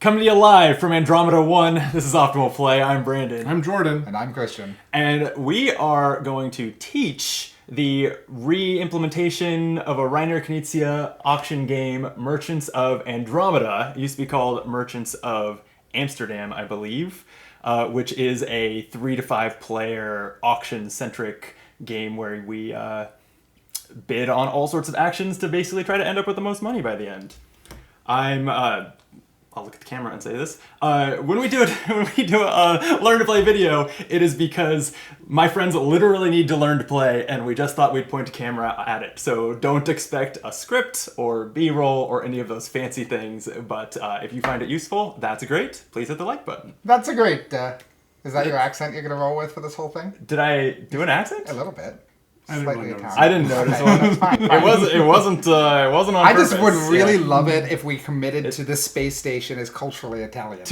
Coming to you live from Andromeda 1, this is Optimal Play. I'm Brandon. I'm Jordan. And I'm Christian. And we are going to teach the re-implementation of a Reiner Knizia auction game, Merchants of Andromeda. It used to be called Merchants of Amsterdam, I believe, which is a 3 to 5 player auction-centric game where we bid on all sorts of actions to basically try to end up with the most money by the end. I'll look at the camera and say this. When we do a learn to play video, it is because my friends literally need to learn to play, and we just thought we'd point a camera at it. So don't expect a script or B-roll or any of those fancy things. But if you find it useful, that's great. Please hit the like button. That's a great. Is that your accent you're gonna roll with for this whole thing? Did I do an accent? A little bit. I didn't notice Okay, one. that's fine. It wasn't on I purpose. just would really love it if we committed to the space station as culturally Italian.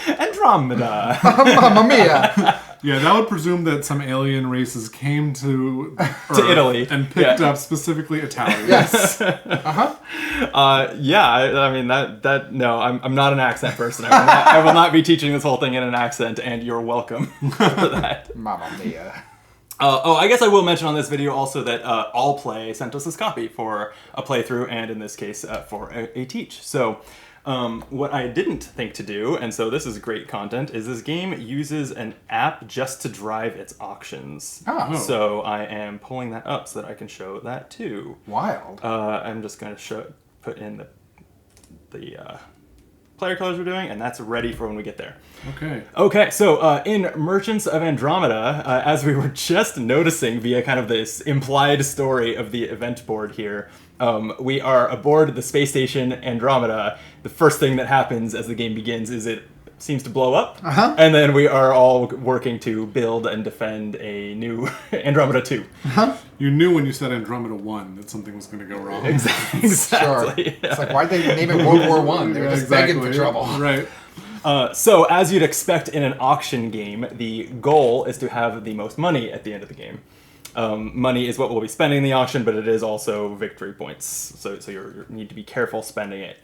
Andromeda. Mamma mia! Yeah, that would presume that some alien races came to Earth Italy and picked up specifically Italian. Yes. Yeah. I mean that. No, I'm not an accent person. I will not be teaching this whole thing in an accent, and you're welcome for that. Mamma mia. I guess I will mention on this video also that All Play sent us this copy for a playthrough, and in this case for a teach. So what I didn't think to do, and so this is great content, is this game uses an app just to drive its auctions. Oh. So I am pulling that up so that I can show that too. Wild. I'm just going to put in the player colors we're doing, and that's ready for when we get there. Okay, so in Merchants of Andromeda, as we were just noticing via kind of this implied story of the event board here, we are aboard the space station Andromeda. The first thing that happens as the game begins is it seems to blow up, and then we are all working to build and defend a new Andromeda 2. You knew when you said Andromeda 1 that something was going to go wrong. Exactly. Sure. It's like, why'd they name it World War One? They were just begging for trouble. Right. So, as you'd expect in an auction game, the goal is to have the most money at the end of the game. Money is what we'll be spending in the auction, but it is also victory points, so you need to be careful spending it.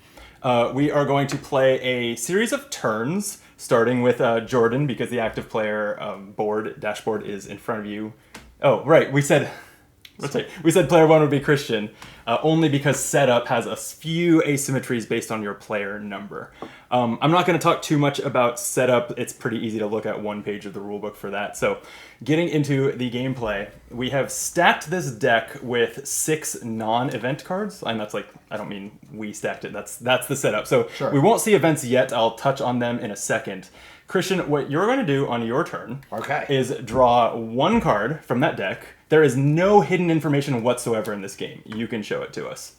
We are going to play a series of turns, starting with Jordan, because the active player dashboard is in front of you. Oh, right, we said player 1 would be Christian, only because setup has a few asymmetries based on your player number. I'm not going to talk too much about setup. It's pretty easy to look at one page of the rulebook for that. So getting into the gameplay, we have stacked this deck with 6 non-event cards. And that's like, I don't mean we stacked it. That's the setup. So Sure. We won't see events yet. I'll touch on them in a second. Christian, what you're going to do on your turn is draw 1 card from that deck. There is no hidden information whatsoever in this game. You can show it to us.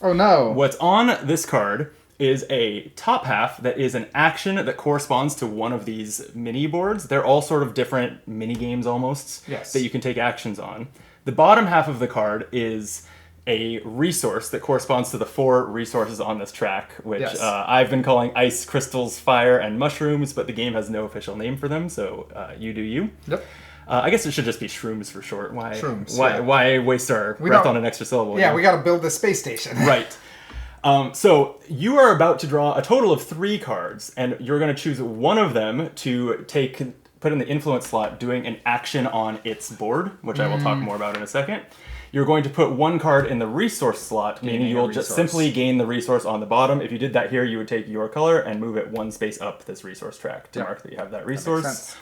Oh no. What's on this card is a top half that is an action that corresponds to one of these mini boards. They're all sort of different mini games almost that you can take actions on. The bottom half of the card is a resource that corresponds to the 4 resources on this track, which I've been calling ice, crystals, fire, and mushrooms, but the game has no official name for them, so you do you. Yep. I guess it should just be shrooms for short. Why? Shrooms, Why waste our breath on an extra syllable? Yeah, we got to build the space station. Right. So you are about to draw a total of 3 cards, and you're going to choose one of them to put in the influence slot, doing an action on its board, which I will talk more about in a second. You're going to put 1 card in the resource slot, meaning you'll just simply gain the resource on the bottom. If you did that here, you would take your color and move it 1 space up this resource track to mark that you have that resource. That makes sense.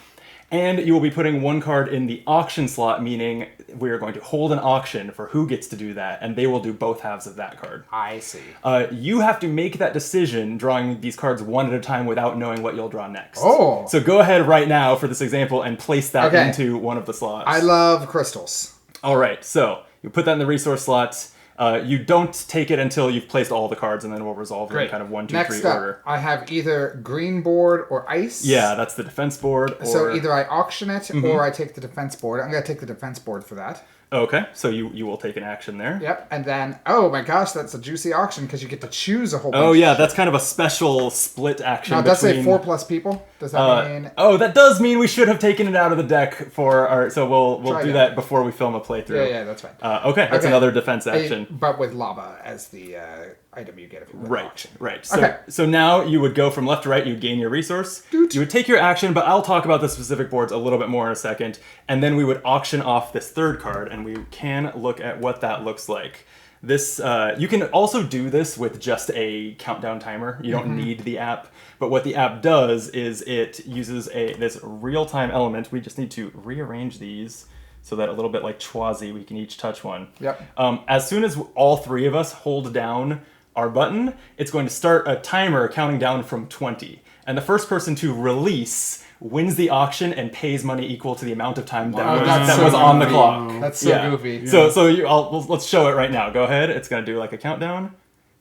And you will be putting 1 card in the auction slot, meaning we are going to hold an auction for who gets to do that, and they will do both halves of that card. I see. You have to make that decision, drawing these cards one at a time without knowing what you'll draw next. Oh. So go ahead right now for this example and place that into one of the slots. I love crystals. All right, so you put that in the resource slot. You don't take it until you've placed all the cards, and then we'll resolve them in kind of 1, 2, 3 order. I have either green board or ice. Yeah, that's the defense board. So either I auction it or I take the defense board. I'm going to take the defense board for that. Okay, so you will take an action there. Yep, and then, oh my gosh, that's a juicy auction because you get to choose a whole bunch. Oh yeah, that's kind of a special split action. Now, does that say 4+ people? Does that mean... Oh, that does mean we should have taken it out of the deck for our... So we'll do that before we film a playthrough. Yeah, that's fine. Okay, that's another defense action. But with lava as the item you get if you win the Right, auction. right. So, Okay. so now you would go from left to right, you gain your resource, you would take your action, but I'll talk about the specific boards a little bit more in a second, and then we would auction off this third card, and we can look at what that looks like. This you can also do this with just a countdown timer. You don't need the app, but what the app does is it uses this real-time element. We just need to rearrange these so that a little bit like Chwazi, we can each touch one. Yep. As soon as all three of us hold down our button, it's going to start a timer counting down from 20. And the first person to release wins the auction and pays money equal to the amount of time that was on the clock. That's so goofy. Yeah. So let's show it right now. Go ahead. It's going to do like a countdown.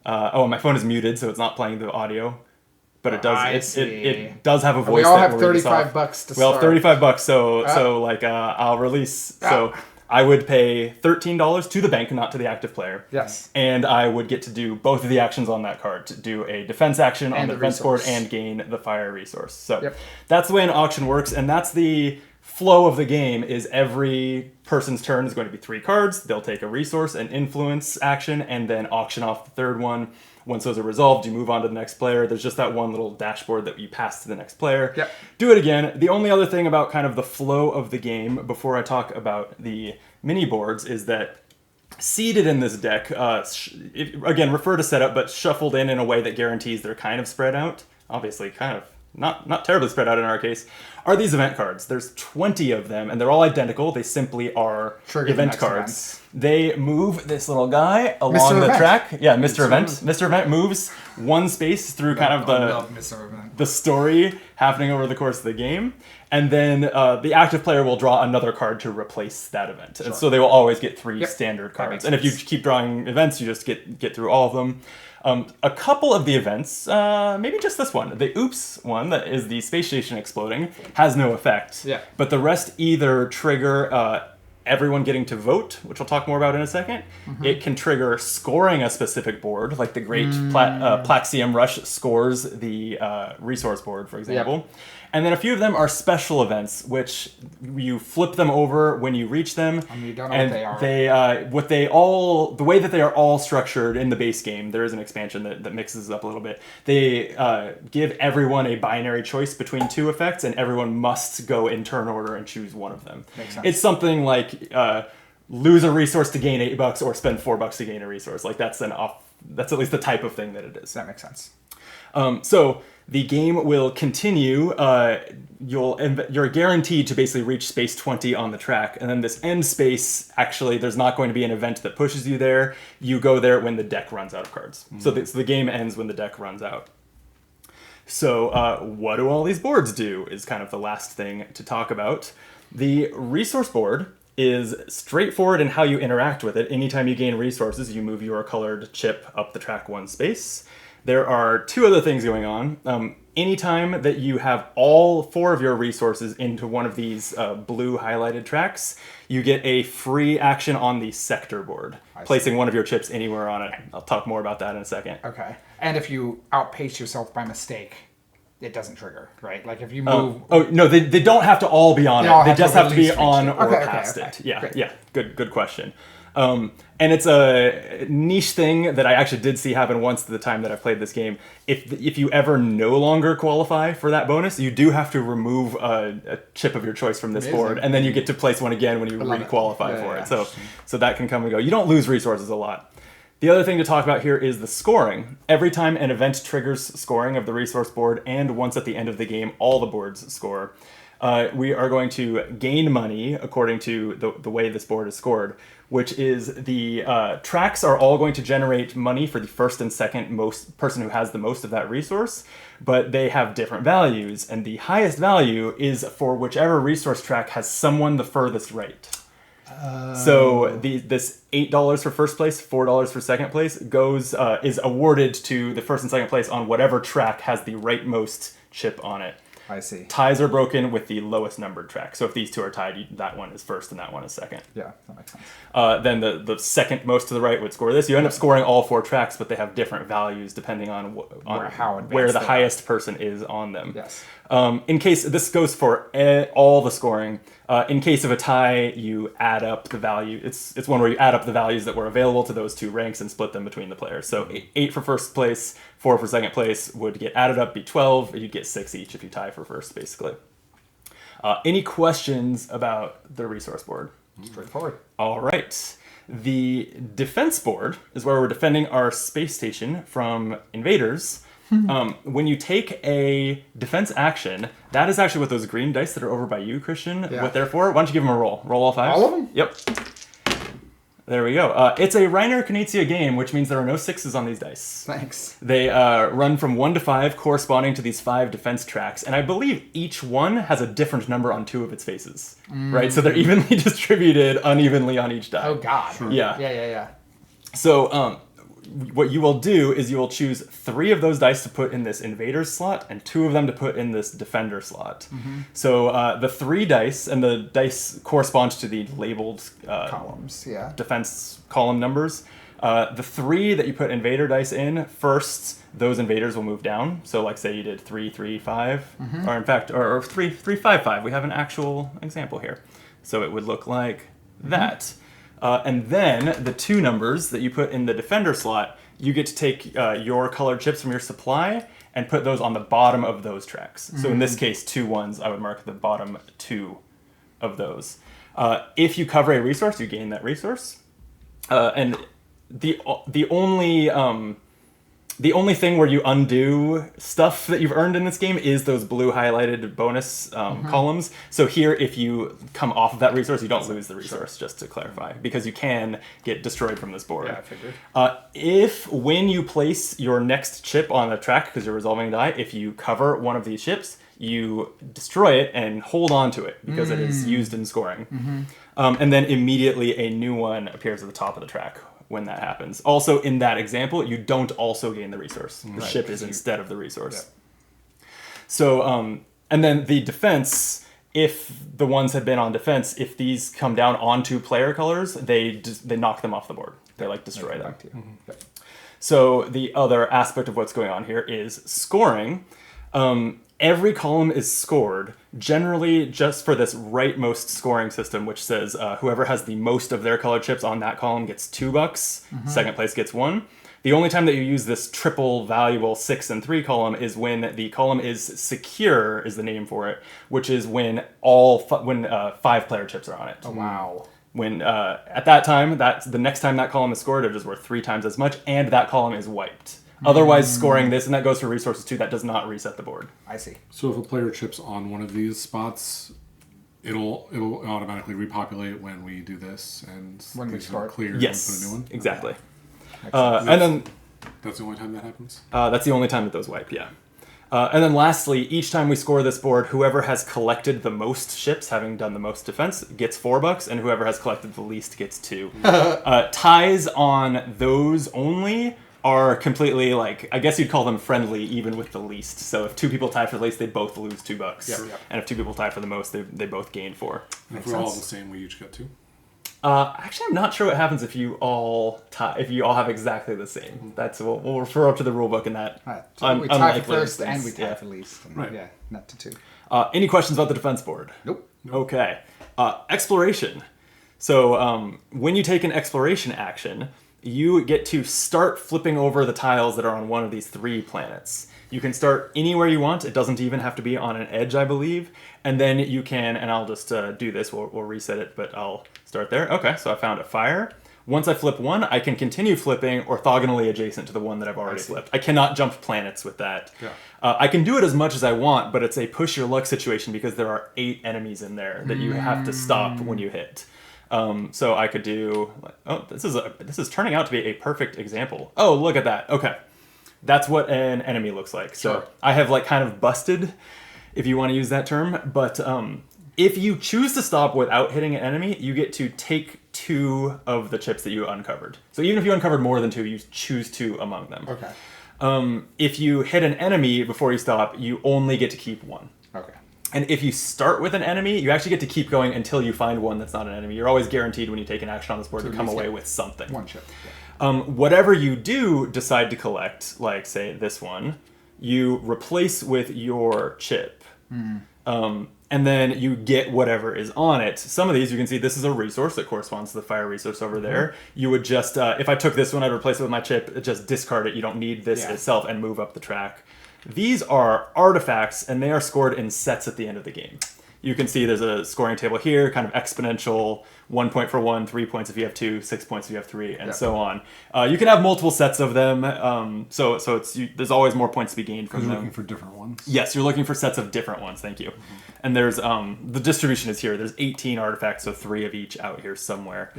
My phone is muted, so it's not playing the audio. But it does. It does have a voice. We all that have will read us off. $35 to We all start. have $35. So like I'll release. So I would pay $13 to the bank, not to the active player. Yes. And I would get to do both of the actions on that card, to do a defense action on the defense board resource. and gain the fire resource. So Yep. that's the way an auction works, and that's the flow of the game. Is every person's turn is going to be 3 cards. They'll take a resource, an influence action, and then auction off the third one. Once those are resolved, you move on to the next player. There's just that one little dashboard that you pass to the next player. Yep. Do it again. The only other thing about kind of the flow of the game before I talk about the mini boards is that seeded in this deck, again, refer to setup, but shuffled in a way that guarantees they're kind of spread out. Obviously, kind of not terribly spread out in our case, are these event cards. There's 20 of them, and they're all identical. They simply are Trigger the event next cards. events. They move this little guy along the Event. track. Yeah, Mr. Event. Mr. Event moves one space through kind of I love Mr. Event. the story happening over the course of the game, and then the active player will draw another card to replace that event. And so they will always get 3 standard cards. makes And if you sense. keep drawing events, you just get through all of them. A couple of the events, maybe just this one, the Oops one, that is the space station exploding, has no effect. Yeah. But the rest either trigger everyone getting to vote, which we'll talk more about in a second. It can trigger scoring a specific board, like the Great Plaxium Rush scores the resource board, for example. And then a few of them are special events, which you flip them over when you reach them. And you don't know what they are. The way that they are all structured in the base game, there is an expansion that mixes it up a little bit. They give everyone a binary choice between 2 effects, and everyone must go in turn order and choose one of them. Makes sense. It's something like lose a resource to gain $8 or spend $4 to gain a resource. Like that's at least the type of thing that it is. That makes sense. So the game will continue. You're guaranteed to basically reach space 20 on the track, and then this end space, actually, there's not going to be an event that pushes you there. You go there when the deck runs out of cards. So the game ends when the deck runs out. So what do all these boards do is kind of the last thing to talk about. The resource board is straightforward in how you interact with it. Anytime you gain resources, you move your colored chip up the track 1 space. There are 2 other things going on. Anytime that you have all 4 of your resources into one of these blue highlighted tracks, you get a free action on the sector board, placing one of your chips anywhere on it. I'll talk more about that in a second. Okay. And if you outpace yourself by mistake, it doesn't trigger, right? Like if you move... No, they don't have to all be on it. They just have to be on or Okay, past okay. it. Yeah, Great. yeah. Good question. And it's a niche thing that I actually did see happen once the time that I played this game. If you ever no longer qualify for that bonus, you do have to remove a chip of your choice from this board, and then you get to place one again when you re-qualify for it. So that can come and go. You don't lose resources a lot. The other thing to talk about here is the scoring. Every time an event triggers scoring of the resource board, and once at the end of the game, all the boards score, we are going to gain money according to the way this board is scored, which is the tracks are all going to generate money for the first and second person who has the most of that resource, but they have different values, and the highest value is for whichever resource track has someone the furthest right. So this $8 for first place, $4 for second place is awarded to the first and second place on whatever track has the rightmost chip on it. I see. Ties are broken with the lowest numbered track. So if these two are tied, that one is first and that one is second. Yeah, that makes sense. Then the second most to the right would score this. You end up scoring all 4 tracks, but they have different values depending on How advanced where the they are. highest person is on them. Yes. In case this goes for all the scoring. In case of a tie, you add up the value. It's one where you add up the values that were available to those 2 ranks and split them between the players. So 8 for first place, 4 for second place would get added up, be 12. You'd get 6 each if you tie for first, basically. Any questions about the resource board? Straightforward. All right. The defense board is where we're defending our space station from invaders. When you take a defense action, that is actually what those green dice that are over by you, Christian, what they're for. Why don't you give them a roll? Roll all 5. All of them? Yep. There we go. It's a Reiner Knizia game, which means there are no 6s on these dice. Thanks. They run from 1 to 5, corresponding to these 5 defense tracks, and I believe each one has a different number on 2 of its faces. Right? So they're evenly distributed unevenly on each die. Oh, God. Sure. Yeah. Yeah. So what you will do is you will choose 3 of those dice to put in this invader slot and 2 of them to put in this defender slot. So the 3 dice, and the dice correspond to the labeled Columns, yeah. defense column numbers. The 3 that you put invader dice in, first those invaders will move down. So like say you did 3, 3, 5, or in fact, or 3, 3, 5, 5. We have an actual example here. So it would look like that. And then the 2 numbers that you put in the defender slot, you get to take your colored chips from your supply and put those on the bottom of those tracks. So in this case, 2 1s, I would mark the bottom 2 of those. If you cover a resource, you gain that resource. And the only thing where you undo stuff that you've earned in this game is those blue highlighted bonus columns. So here, if you come off of that resource, you don't lose the resource, just to clarify, because you can get destroyed from this board. Yeah, I figured. When you place your next chip on a track, because you're resolving a die, if you cover one of these chips, you destroy it and hold on to it because it is used in scoring. And then immediately a new one appears at the top of the track when that happens. Also, in that example, you don't also gain the resource. The ship is instead of the resource. Yeah. So, and then the defense, if the ones have been on defense, if these come down onto player colors, they knock them off the board. They destroy them. So the other aspect of what's going on here is scoring. Every column is scored, generally just for this rightmost scoring system, which says whoever has the most of their colored chips on that column gets $2, second place gets 1. The only time that you use this triple valuable 6 and 3 column is when the column is secure, is the name for it, which is when 5 player chips are on it. Oh, wow. When at that time, that's the next time that column is scored, it is worth 3 times as much, and that column is wiped. Otherwise, scoring this, and that goes for resources too, that does not reset the board. I see. So if a player chips on one of these spots, it'll automatically repopulate when we do this, and when we start clear yes, and put a new one. Exactly. Okay. And then that's the only time that happens. That's the only time that those wipe. Yeah. And then lastly, each time we score this board, whoever has collected the most ships, having done the most defense, gets $4, and whoever has collected the least gets 2. Ties on those only are completely, I guess you'd call them friendly, even with the least. So if 2 people tie for the least, they both lose $2. Yep. And if 2 people tie for the most, they both gain 4. And if we're all the same, we each get 2. Actually, I'm not sure what happens if you all tie, if you all have exactly the same. That's we'll refer up to the rule book in that. Right. So we tie for first and we tie for least. And right. Yeah, not to 2. Any questions about the defense board? Nope. Okay. Exploration. So when you take an exploration action, you get to start flipping over the tiles that are on one of these 3 planets. You can start anywhere you want. It doesn't even have to be on an edge, I believe. And then you can, and I'll just do this. We'll reset it, but I'll start there. Okay, so I found a fire. Once I flip one, I can continue flipping orthogonally adjacent to the one that I've already flipped. I cannot jump planets with that. Yeah. I can do it as much as I want, but it's a push your luck situation because there are 8 enemies in there that you have to stop when you hit. So I could do, this is turning out to be a perfect example. Oh, look at that. Okay. That's what an enemy looks like. So Sure. I have kind of busted, if you want to use that term. But if you choose to stop without hitting an enemy, you get to take 2 of the chips that you uncovered. So even if you uncovered more than 2, you choose 2 among them. Okay. If you hit an enemy before you stop, you only get to keep 1. Okay. And if you start with an enemy, you actually get to keep going until you find one that's not an enemy. You're always guaranteed when you take an action on this board to come away with something. One chip. Whatever you do decide to collect, like say this one, you replace with your chip. And then you get whatever is on it. Some of these, you can see this is a resource that corresponds to the fire resource over there. You would just, if I took this one, I'd replace it with my chip, just discard it. You don't need this itself and move up the track. These are artifacts, and they are scored in sets at the end of the game. You can see there's a scoring table here, kind of exponential, 1 point for 1, 3 points if you have 2, 6 points if you have 3, and so on. You can have multiple sets of them, so there's always more points to be gained from them. You're looking for different ones. Yes, you're looking for sets of different ones, thank you. And there's, the distribution is here. There's 18 artifacts, so 3 of each out here somewhere.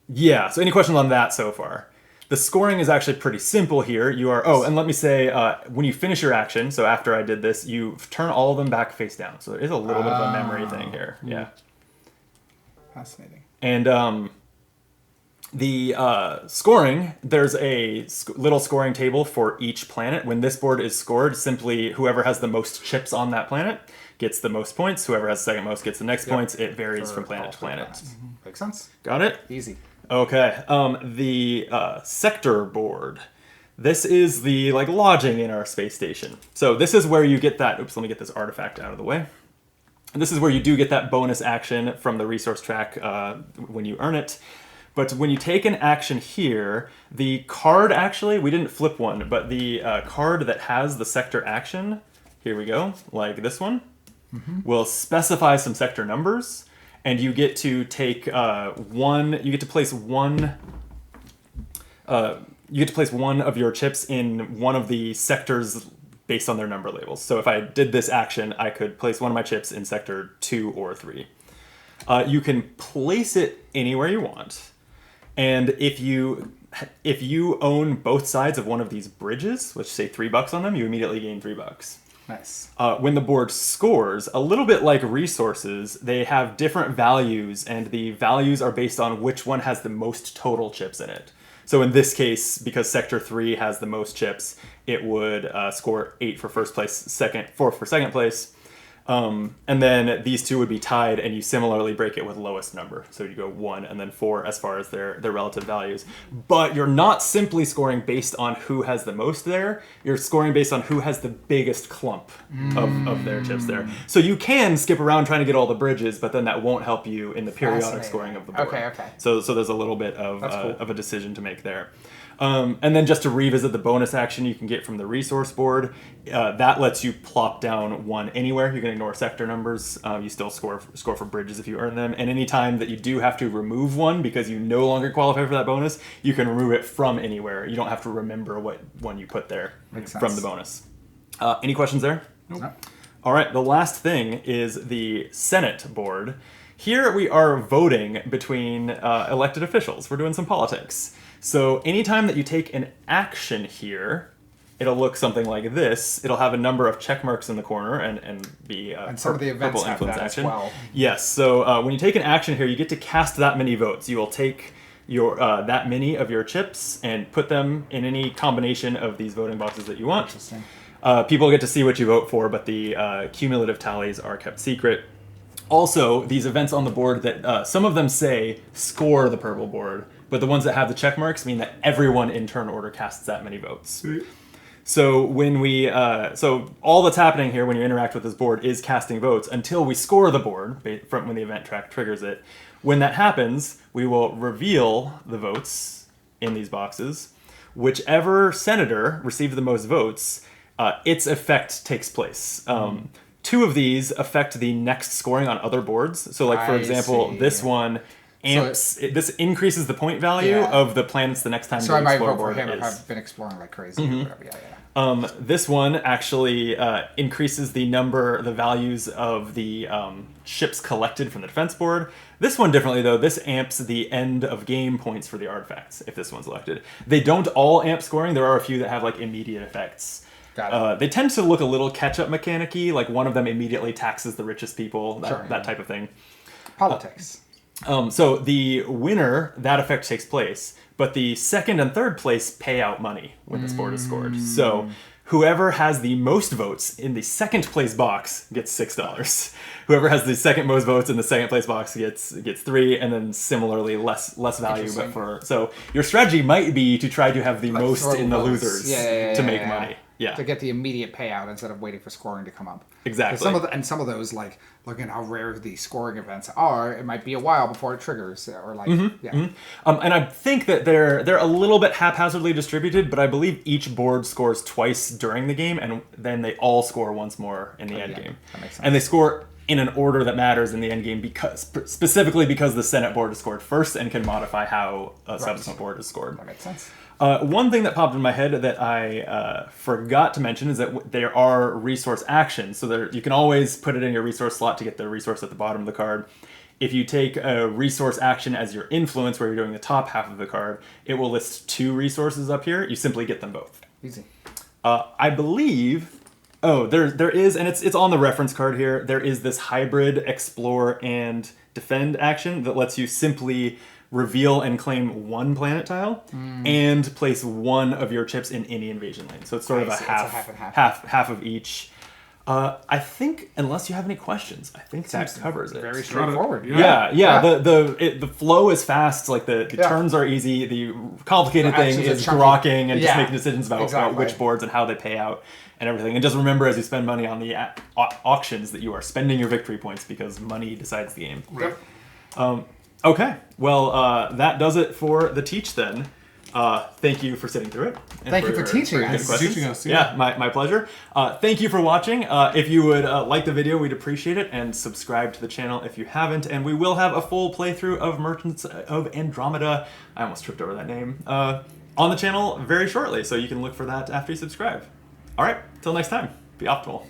Yeah, so any questions on that so far? The scoring is actually pretty simple here. You are, and let me say, when you finish your action, so after I did this, you turn all of them back face down. So there is a little bit of a memory thing here. Yeah. Fascinating. And the scoring, there's a little scoring table for each planet. When this board is scored, simply whoever has the most chips on that planet gets the most points. Whoever has the second most gets the next points. It varies from planet to planet. Makes sense. Got it? Easy. Okay, the sector board. This is the lodging in our space station. So this is where you get that. Oops, let me get this artifact out of the way. And this is where you do get that bonus action from the resource track when you earn it. But when you take an action here, the card actually, we didn't flip one, but the card that has the sector action, here we go, like this one, will specify some sector numbers. And you get to take you get to place one of your chips in one of the sectors based on their number labels. So if I did this action, I could place one of my chips in sector 2 or 3. You can place it anywhere you want. And if you own both sides of one of these bridges, which say $3 on them, you immediately gain $3. Nice. When the board scores, a little bit like resources, they have different values, and the values are based on which one has the most total chips in it. So in this case, because Sector 3 has the most chips, it would score 8 for first place, 4 for second place. And then these two would be tied, and you similarly break it with lowest number. So you go 1 and then 4 as far as their relative values. But you're not simply scoring based on who has the most there. You're scoring based on who has the biggest clump of their chips there. So you can skip around trying to get all the bridges, but then that won't help you in the periodic scoring of the board. Okay. So there's a little bit of cool. of a decision to make there. And then just to revisit the bonus action you can get from the resource board, that lets you plop down 1 anywhere. You can ignore sector numbers. You still score for bridges if you earn them. And any time that you do have to remove one because you no longer qualify for that bonus, you can remove it from anywhere. You don't have to remember what one you put there from the bonus. Any questions there? Nope. All right, the last thing is the Senate board. Here we are voting between elected officials. We're doing some politics. So anytime that you take an action here, it'll look something like this. It'll have a number of check marks in the corner and be and some of the events have that as well. Yes, so when you take an action here, you get to cast that many votes. You will take your that many of your chips and put them in any combination of these voting boxes that you want. Interesting. People get to see what you vote for, but the cumulative tallies are kept secret. Also, these events on the board that some of them say score the purple board, but the ones that have the check marks mean that everyone in turn order casts that many votes. So when so all that's happening here when you interact with this board is casting votes until we score the board from when the event track triggers it. When that happens, we will reveal the votes in these boxes. Whichever senator received the most votes, its effect takes place. 2 of these affect the next scoring on other boards. So like, for example, this one this increases the point value of the planets the next time so I might vote for board him is. if I've been exploring like crazy or whatever. This one actually increases the values of the ships collected from the defense board. This one differently though, this amps the end of game points for the artifacts if this one's elected. They don't all amp scoring, there are a few that have like immediate effects. They tend to look a little catch-up mechanic-y, like one of them immediately taxes the richest people, that type of thing. Politics. So the winner, that effect takes place, but the second and third place pay out money when this board is scored. So whoever has the most votes in the second place box gets $6. Whoever has the second most votes in the second place box gets 3, and then similarly less value. But so your strategy might be to try to have the most in the losers to make money. Yeah. To get the immediate payout instead of waiting for scoring to come up. Exactly. Some of those, like, look at how rare the scoring events are. It might be a while before it triggers, or like, and I think that they're a little bit haphazardly distributed, but I believe each board scores twice during the game, and then they all score once more in the end game. That makes sense. And they score in an order that matters in the end game specifically because the Senate board is scored first and can modify how a subsequent board is scored. That makes sense. One thing that popped in my head that I forgot to mention is that there are resource actions. So you can always put it in your resource slot to get the resource at the bottom of the card. If you take a resource action as your influence, where you're doing the top half of the card, it will list 2 resources up here. You simply get them both. Easy. I believe... Oh, there is, and it's on the reference card here, there is this hybrid explore and defend action that lets you simply reveal and claim 1 planet tile and place 1 of your chips in any invasion lane. So it's sort of a half of each. I think, unless you have any questions, I think that covers it. Very straightforward. Yeah. The flow is fast. Like the turns are easy. The complicated thing is grokking and just making decisions about which boards and how they pay out and everything. And just remember, as you spend money on the auctions, that you are spending your victory points because money decides the game. Right. Okay, well, that does it for the teach then. Thank you for sitting through it. Thank you for teaching us. Teaching us, yeah, my pleasure. Thank you for watching. If you would like the video, we'd appreciate it, and subscribe to the channel if you haven't. And we will have a full playthrough of Merchants of Andromeda, I almost tripped over that name, on the channel very shortly, so you can look for that after you subscribe. All right, till next time, be optimal.